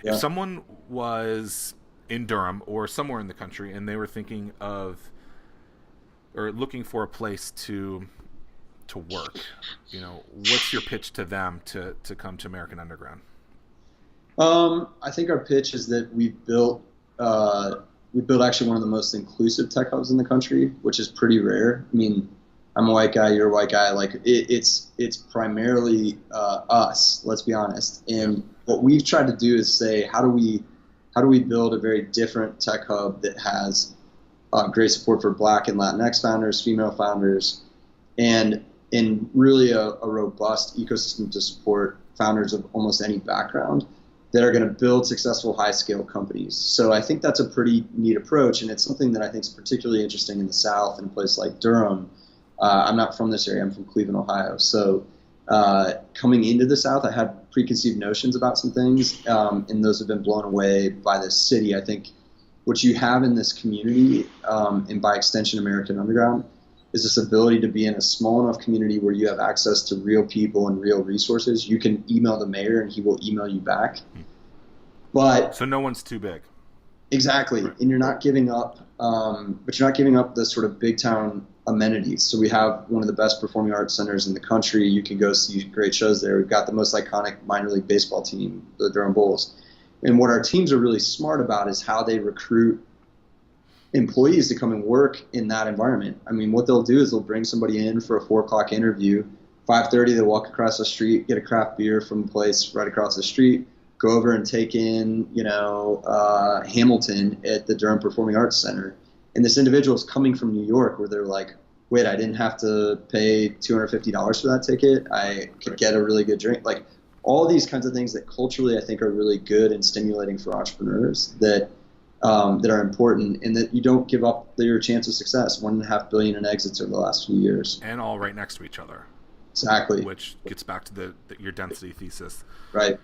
If Yeah. someone was in Durham or somewhere in the country and they were thinking of or looking for a place to work, what's your pitch to them to come to American Underground? I think our pitch is that we built actually one of the most inclusive tech hubs in the country, which is pretty rare. I mean, I'm a white guy, you're a white guy. Like it's primarily us. Let's be honest. Yeah. And what we've tried to do is say, how do we build a very different tech hub that has great support for Black and Latinx founders, female founders, and really a robust ecosystem to support founders of almost any background that are going to build successful high scale companies. So I think that's a pretty neat approach, and it's something that I think is particularly interesting in the South, in a place like Durham. I'm not from this area. I'm from Cleveland, Ohio. So coming into the South, I had preconceived notions about some things, and those have been blown away by this city. I think what you have in this community, and by extension American Underground, is this ability to be in a small enough community where you have access to real people and real resources. You can email the mayor and he will email you back. But So no one's too big. exactly, Right. and you're not giving up, but you're not giving up the sort of big town amenities. So we have one of the best performing arts centers in the country. You can go see great shows there. We've got the most iconic minor league baseball team, the Durham Bulls. And what our teams are really smart about is how they recruit employees to come and work in that environment. I mean, what they'll do is they'll bring somebody in for a 4 o'clock interview. 5:30, they walk across the street, get a craft beer from a place right across the street, go over and take in, Hamilton at the Durham Performing Arts Center. And this individual is coming from New York, where they're like, wait, I didn't have to pay $250 for that ticket. I could get a really good drink. Like all these kinds of things that culturally I think are really good and stimulating for entrepreneurs that are important, and that you don't give up your chance of success. 1.5 billion in exits over the last few years. And all right next to each other, Exactly. which gets back to your density thesis. Right.